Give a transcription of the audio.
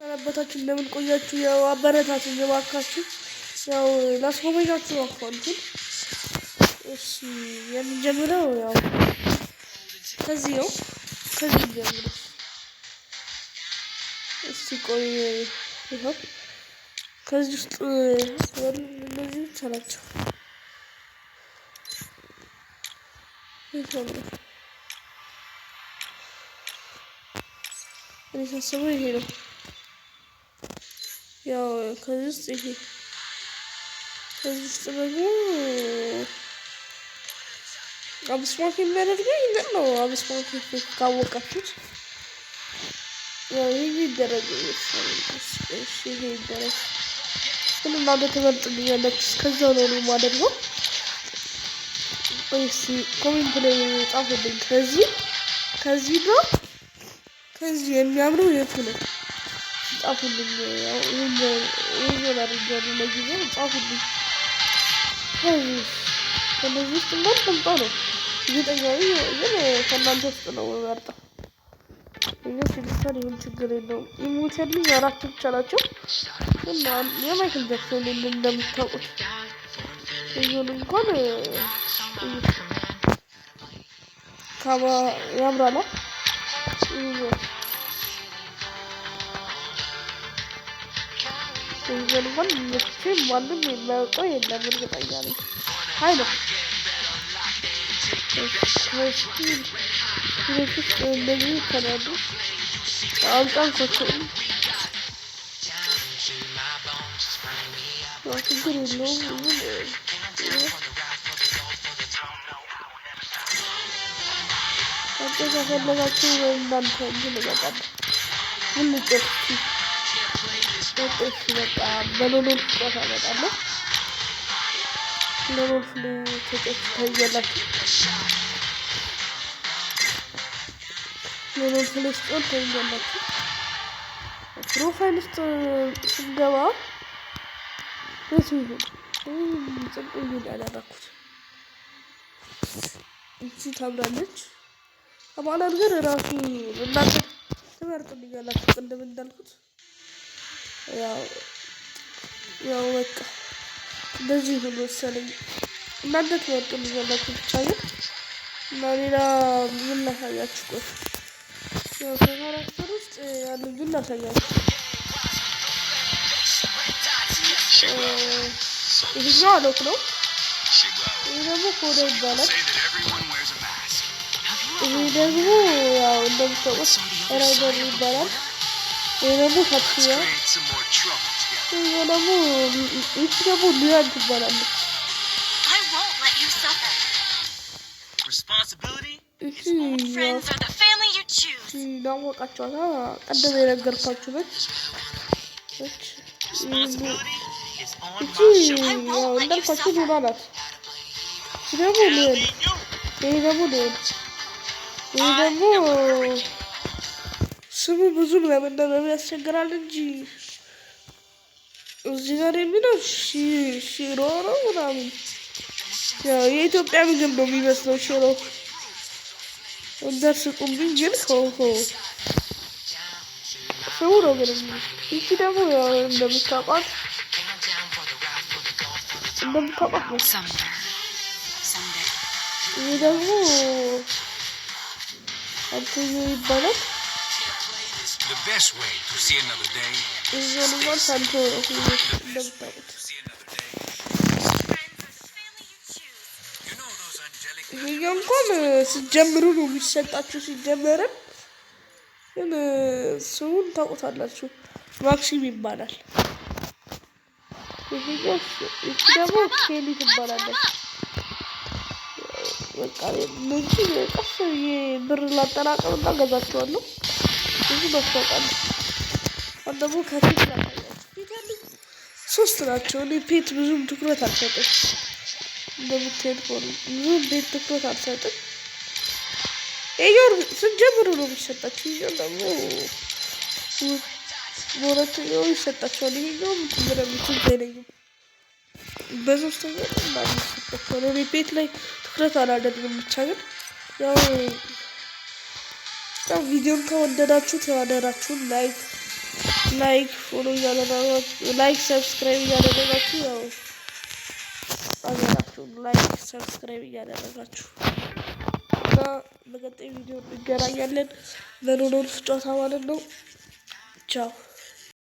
ሰነበታችሁ እንደምን ቆያችሁ? ያው አበረታቱኝ እባካችሁ። ያው ላስጎበኛችሁ አካውንቱን። እሺ የምንጀምረው ያው ከዚህ ነው። ከዚህ ጀምሮ እስቲ ቆይ ይኸው ከዚህ ውስጥ እነዚህ ብቻ ናቸው። እኔ ሳስበው ይሄ ነው። ያው ከዚህ ውስጥ ይሄ ከዚህ ውስጥ ደግሞ አብስማክ የሚያደርገው ይሄን ነው። አብስማክ ካወቃችሁት ያው ይሄ ይደረግ ይሄ ይደረግ ግን እናንተ ትመርጡልኛላችሁ። እስከዛው ነው የማደርገው። እስኪ ኮሜንት ላይ ጻፉልኝ። ከዚህ ነው ከዚህ የሚያምረው የቱ ነው? ጻፉልኝ። ያው ይሄን አድርጌያለሁ ለጊዜው ጻፉልኝ። ከነዚህ ውስጥ እናንተ ነው እርግጠኛ ግን ከእናንተ ውስጥ ነው የምመርጠው። ይሄ ሲልሰር ይሁን ችግር የለውም። የሚወሰድልኝ 4 ብቻ ናቸው እና የማይክል ጃክሰን እንደምታውቁት ይሁን እንኳን ካባ ያምራል። ይሄን እንኳን ማንም የማያውቀው የለም እርግጠኛ ነኝ። ሀይ ነው እንደዚህ ተናዱ አልጫንኳቸውም። ችግር የለውም። ከፈለጋችሁ እናንተ እንትን ይመጣል። ምን ልጨርስ በቃ በሎሎል ጨዋታ እመጣለሁ። ሎሎል ተጨርስ ታያላችሁ። ሎሎል ፍልስጦን ታያላችሁ። ፕሮፋይል ውስጥ ስንገባ ይሁን ጽድቅ ይሁን ያደረኩት እቺ ታምራለች። አባላ ነገር ራሱ እናንተ ትመርጡልኛላችሁ። ቅድም እንዳልኩት ያው በቃ እንደዚህ ሁሉ ወሰለኝ እናንተ ትመርጡልኛላችሁ። ብቻ ግን እና ሌላ ምን ላሳያችሁ? ቆይ ያው ከካራክተር ውስጥ ያንን ግን ላሳያችሁ። ይሄኛው አሎክ ነው። ይሄ ደግሞ ኮዳ ይባላል። ይሄ ደግሞ ያው እንደምታውቁት ራይደር ይባላል። ይሄ ደግሞ ታክሲያ። ይሄ ደግሞ ይቺ ደግሞ ሊያን ትባላለች። ላወቃችኋታ ቀደም የነገርኳችሁ ነች። ያው እንዳልኳችሁ ሉና ናት። ይሄ ደግሞ ሊሆን ይሄ ደግሞ ስሙ ብዙም ለመነበብ ያስቸግራል እንጂ እዚህ ጋር የሚለው ሽሮ ነው ምናምን። ያው የኢትዮጵያ ምግብ ነው የሚመስለው ሽሮ። እንደርስቁምብኝ ግን ስሙ ነው ግን ይቺ ደግሞ ያው እንደምታውቋት ነው። ይሄ ደግሞ አንተዮ ይባላል። ይሄንኛው ሳንቶ እንደምታውቁት ይሄኛው እንኳን ስትጀምሩ ነው የሚሰጣችሁ። ሲጀመርም ግን ስሙን ታውቁታላችሁ። ማክሲም ይባላል። ይሄኛው ደግሞ ኬሊ ትባላለች። በቃ እነዚህ ቀስ ብዬ ብር ላጠራቀም እና ገዛቸዋለሁ። ብዙ ማስታወቃለሁ። አሁን ደግሞ ከፊት ላሳያችሁ። ፊት ያሉት 3 ናቸው። እኔ ፔት ብዙም ትኩረት አልሰጥም። እንደምትሄድ ሆነ ብዙም ፔት ትኩረት አልሰጥም። ይሄው ስትጀምሩ ነው የሚሰጣችሁ። ይሄው ደግሞ በሁለተኛው ይሰጣችኋል። ይሄኛው ምትምረምትን ዘይነኝም በሶስተኛው ማለት ይሰጣችኋል። እኔ ፔት ላይ ትኩረት አላደርግም። ብቻ ግን ያው ቪዲዮን ከወደዳችሁት አደራችሁን ላይክ ላይክ ፎሎ እያደረጋችሁ ላይክ ሰብስክራይብ እያደረጋችሁ ያው አገራችሁ ላይክ ሰብስክራይብ እያደረጋችሁ እና በቀጣይ ቪዲዮ እንገናኛለን። ለኖኖልፍ ጨዋታ ማለት ነው። ቻው